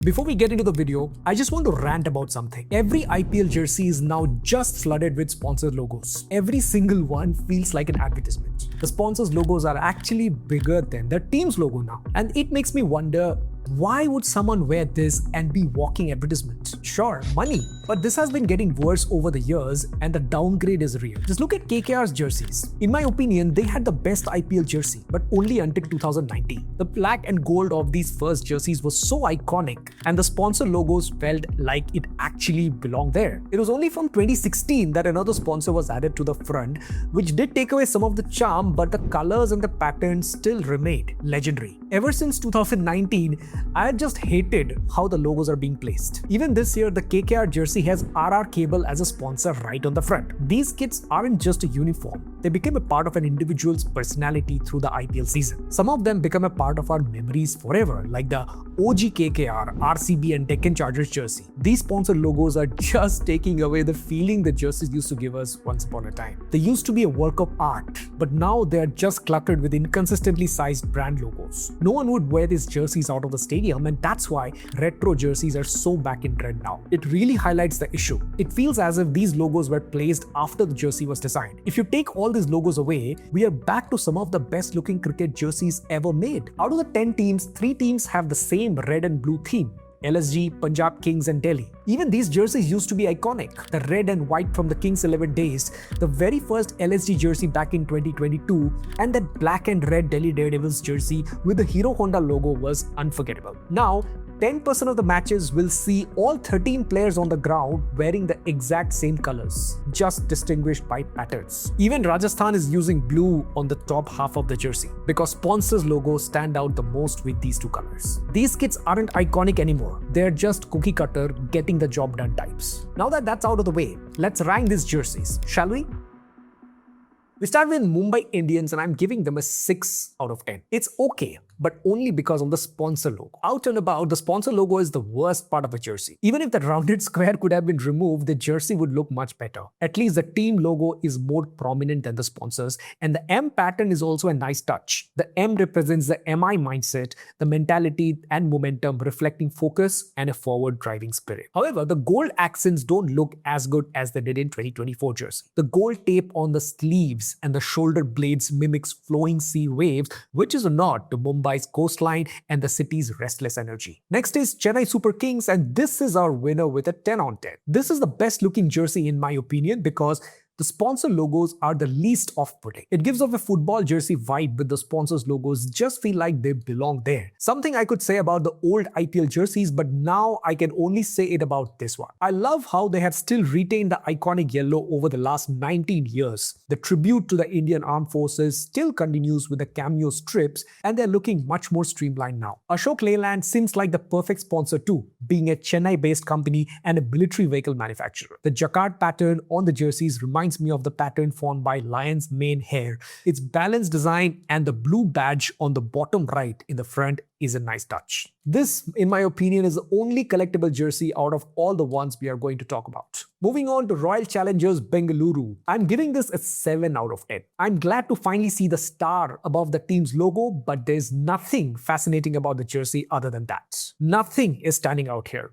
Before we get into the video, I just want to rant about something. Every IPL jersey is now just flooded with sponsored logos. Every single one feels like an advertisement. The sponsors' logos are actually bigger than the team's logo now. And it makes me wonder, why would someone wear this and be walking advertisement? Sure, money. But this has been getting worse over the years and the downgrade is real. Just look at KKR's jerseys. In my opinion, they had the best IPL jersey, but only until 2019. The black and gold of these first jerseys was so iconic and the sponsor logos felt like it actually belonged there. It was only from 2016 that another sponsor was added to the front, which did take away some of the charm, but the colors and the patterns still remained legendary. Ever since 2019, I just hated how the logos are being placed. Even this year, the KKR jersey has RR Cable as a sponsor right on the front. These kits aren't just a uniform. They became a part of an individual's personality through the IPL season. Some of them become a part of our memories forever, like the OG KKR, RCB and Deccan Chargers jersey. These sponsor logos are just taking away the feeling the jerseys used to give us once upon a time. They used to be a work of art, but now they are just cluttered with inconsistently sized brand logos. No one would wear these jerseys out of the stadium, and that's why retro jerseys are so back in trend now. It really highlights the issue. It feels as if these logos were placed after the jersey was designed. If you take all these logos away, we are back to some of the best looking cricket jerseys ever made. Out of the 10 teams, 3 teams have the same red and blue theme. LSG, Punjab Kings and Delhi. Even these jerseys used to be iconic. The red and white from the Kings 11 days, the very first LSG jersey back in 2022, and that black and red Delhi Daredevils jersey with the Hero Honda logo was unforgettable. Now, 10% of the matches will see all 13 players on the ground wearing the exact same colors, just distinguished by patterns. Even Rajasthan is using blue on the top half of the jersey because sponsors' logos stand out the most with these two colors. These kits aren't iconic anymore. They're just cookie cutter, getting the job done types. Now that that's out of the way, let's rank these jerseys, shall we? We start with Mumbai Indians and I'm giving them a 6 out of 10. It's okay, but only because of the sponsor logo. Out and about, the sponsor logo is the worst part of a jersey. Even if that rounded square could have been removed, the jersey would look much better. At least the team logo is more prominent than the sponsors, and the M pattern is also a nice touch. The M represents the MI mindset, the mentality and momentum reflecting focus and a forward driving spirit. However, the gold accents don't look as good as they did in 2024 jersey. The gold tape on the sleeves and the shoulder blades mimics flowing sea waves, which is a nod to Mumbai's coastline and the city's restless energy. Next is Chennai Super Kings, and this is our winner with a 10 on 10. This is the best looking jersey in my opinion because the sponsor logos are the least off-putting. It gives off a football jersey vibe, but the sponsors' logos just feel like they belong there. Something I could say about the old IPL jerseys, but now I can only say it about this one. I love how they have still retained the iconic yellow over the last 19 years. The tribute to the Indian Armed Forces still continues with the cameo strips, and they're looking much more streamlined now. Ashok Leyland seems like the perfect sponsor too, being a Chennai-based company and a military vehicle manufacturer. The jacquard pattern on the jerseys reminds me of the pattern formed by lion's mane hair. Its balanced design and the blue badge on the bottom right in the front is a nice touch. This, in my opinion, is the only collectible jersey out of all the ones we are going to talk about. Moving on to Royal Challengers Bengaluru. I'm giving this a 7 out of 10. I'm glad to finally see the star above the team's logo, but there's nothing fascinating about the jersey other than that. Nothing is standing out here.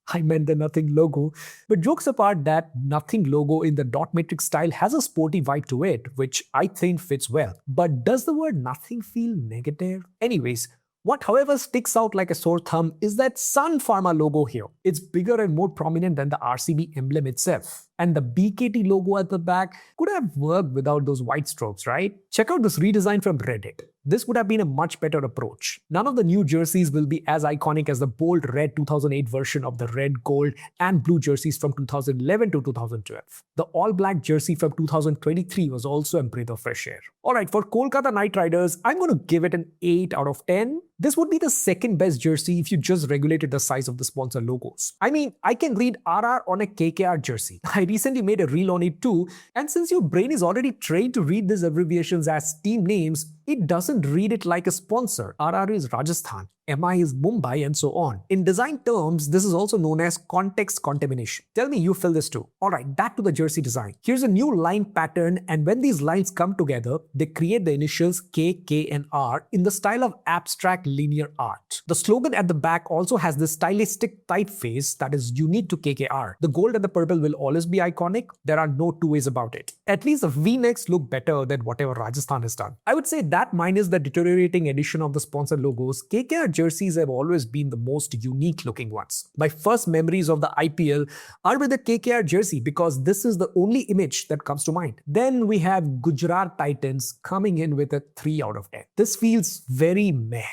I meant the nothing logo. But jokes apart, that nothing logo in the dot matrix style has a sporty vibe to it, which I think fits well. But does the word nothing feel negative? Anyways, what however sticks out like a sore thumb is that Sun Pharma logo here. It's bigger and more prominent than the RCB emblem itself. And the BKT logo at the back could have worked without those white strokes, right? Check out this redesign from Reddit. This would have been a much better approach. None of the new jerseys will be as iconic as the bold red 2008 version of the red, gold, and blue jerseys from 2011 to 2012. The all-black jersey from 2023 was also a breath of fresh air. Alright, for Kolkata Knight Riders, I'm going to give it an 8 out of 10. This would be the second best jersey if you just regulated the size of the sponsor logos. I mean, I can read RR on a KKR jersey. I recently made a reel on it too, and since your brain is already trained to read these abbreviations as team names, It doesn't read it like a sponsor. RR is Rajasthan, MI is Mumbai, and so on. In design terms, this is also known as context contamination. Tell me you feel this too. Alright, back to the jersey design. Here's a new line pattern, and when these lines come together, they create the initials K, K, and R in the style of abstract linear art. The slogan at the back also has this stylistic typeface that is unique to KKR. The gold and the purple will always be iconic. There are no two ways about it. At least the V-necks look better than whatever Rajasthan has done. I would say that minus the deteriorating edition of the sponsor logos, KKR jerseys have always been the most unique looking ones. My first memories of the IPL are with the KKR jersey because this is the only image that comes to mind. Then we have Gujrat Titans coming in with a 3 out of 10. This feels very meh.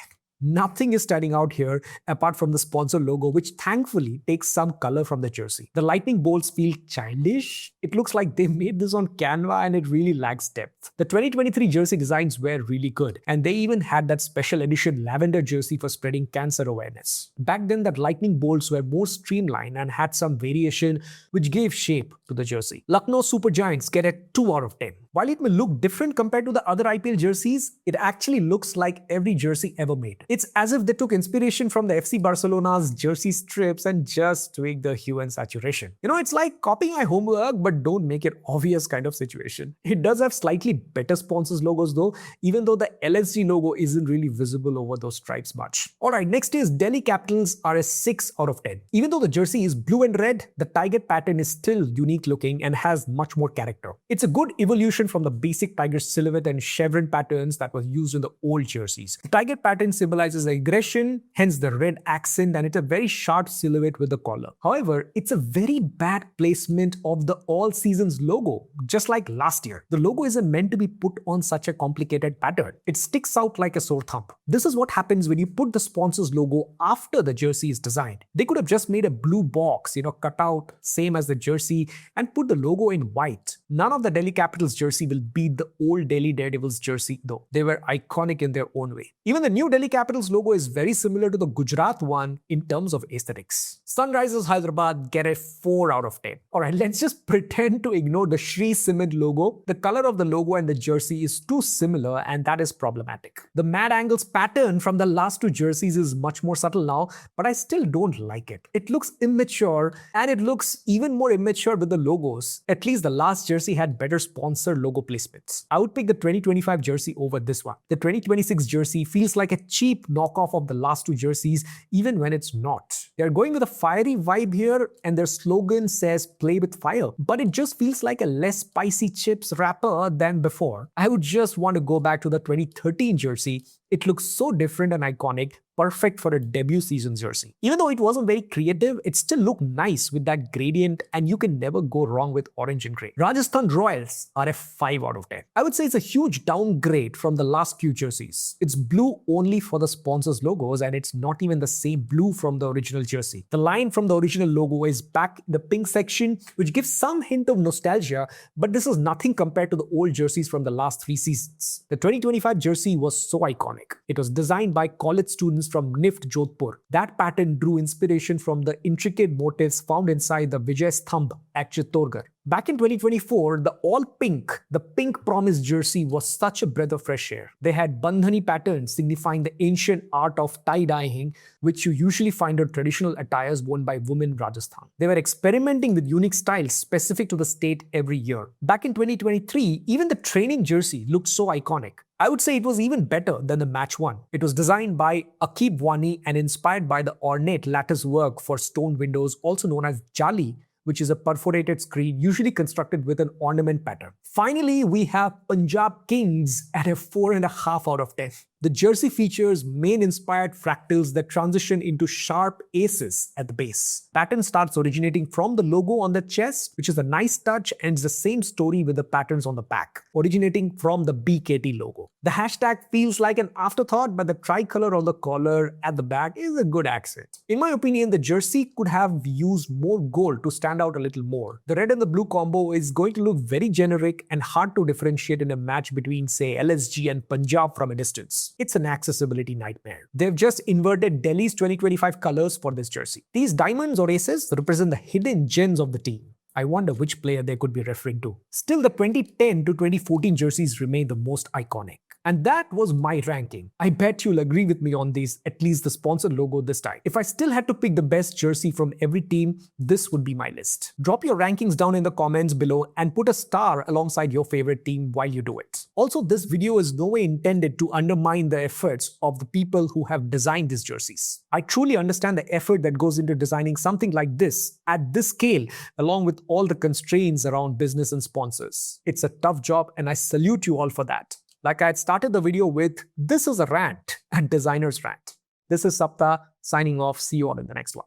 Nothing is standing out here apart from the sponsor logo, which thankfully takes some color from the jersey. The lightning bolts feel childish. It looks like they made this on Canva and it really lacks depth. The 2023 jersey designs were really good, and they even had that special edition lavender jersey for spreading cancer awareness. Back then, that lightning bolts were more streamlined and had some variation which gave shape to the jersey. Lucknow Super Giants get a 2 out of 10. While it may look different compared to the other IPL jerseys, it actually looks like every jersey ever made. It's as if they took inspiration from the FC Barcelona's jersey strips and just tweaked the hue and saturation. It's like copying my homework but don't make it obvious kind of situation. It does have slightly better sponsors logos though, even though the LSG logo isn't really visible over those stripes much. Alright, next is Delhi Capitals are a 6 out of 10. Even though the jersey is blue and red, the tiger pattern is still unique looking and has much more character. It's a good evolution from the basic tiger silhouette and chevron patterns that was used in the old jerseys. The tiger pattern symbolizes aggression, hence the red accent, and it's a very sharp silhouette with the collar. However, it's a very bad placement of the all seasons logo, just like last year. The logo isn't meant to be put on such a complicated pattern. It sticks out like a sore thumb. This is what happens when you put the sponsor's logo after the jersey is designed. They could have just made a blue box, cut out same as the jersey, and put the logo in white. None of the Delhi Capitals jersey will beat the old Delhi Daredevils jersey though. They were iconic in their own way. Even the new Delhi Capitals logo is very similar to the Gujarat one in terms of aesthetics. Sunrisers Hyderabad get a 4 out of 10. Alright, let's just pretend to ignore the Shree Cement logo. The color of the logo and the jersey is too similar, and that is problematic. The Mad Angles pattern from the last two jerseys is much more subtle now, but I still don't like it. It looks immature, and it looks even more immature with the logos. At least the last jersey had better sponsor logo placements. I would pick the 2025 jersey over this one. The 2026 jersey feels like a cheap knockoff of the last two jerseys, even when it's not. They're going with a fiery vibe here, and their slogan says play with fire, but it just feels like a less spicy chips wrapper than before. I would just want to go back to the 2013 jersey. It looks so different and iconic, perfect for a debut season jersey. Even though it wasn't very creative, it still looked nice with that gradient, and you can never go wrong with orange and grey. Rajasthan Royals are a 5 out of 10. I would say it's a huge downgrade from the last few jerseys. It's blue only for the sponsors' logos, and it's not even the same blue from the original jersey. The line from the original logo is back in the pink section, which gives some hint of nostalgia, but this is nothing compared to the old jerseys from the last 3 seasons. The 2025 jersey was so iconic. It was designed by college students from NIFT Jodhpur. That pattern drew inspiration from the intricate motifs found inside the Vijay Stambh at Chittorgarh. Back in 2024, the pink promise jersey was such a breath of fresh air. They had bandhani patterns signifying the ancient art of tie-dyeing, which you usually find on traditional attires worn by women in Rajasthan. They were experimenting with unique styles specific to the state every year. Back in 2023, even the training jersey looked so iconic. I would say it was even better than the match one. It was designed by Akib Wani and inspired by the ornate lattice work for stone windows, also known as jali, which is a perforated screen usually constructed with an ornament pattern. Finally, we have Punjab Kings at a 4.5 out of 10. The jersey features main-inspired fractals that transition into sharp aces at the base. Pattern starts originating from the logo on the chest, which is a nice touch, and it's the same story with the patterns on the back, originating from the BKT logo. The hashtag feels like an afterthought, but the tricolor on the collar at the back is a good accent. In my opinion, the jersey could have used more gold to stand out a little more. The red and the blue combo is going to look very generic and hard to differentiate in a match between, say, LSG and Punjab from a distance. It's an accessibility nightmare. They've just inverted Delhi's 2025 colors for this jersey. These diamonds or aces represent the hidden gems of the team. I wonder which player they could be referring to. Still, the 2010 to 2014 jerseys remain the most iconic. And that was my ranking. I bet you'll agree with me on these, at least the sponsored logo this time. If I still had to pick the best jersey from every team, this would be my list. Drop your rankings down in the comments below and put a star alongside your favorite team while you do it. Also, this video is no way intended to undermine the efforts of the people who have designed these jerseys. I truly understand the effort that goes into designing something like this at this scale, along with all the constraints around business and sponsors. It's a tough job and I salute you all for that. Like I had started the video with, this is a rant and designer's rant. This is Sapta signing off. See you all in the next one.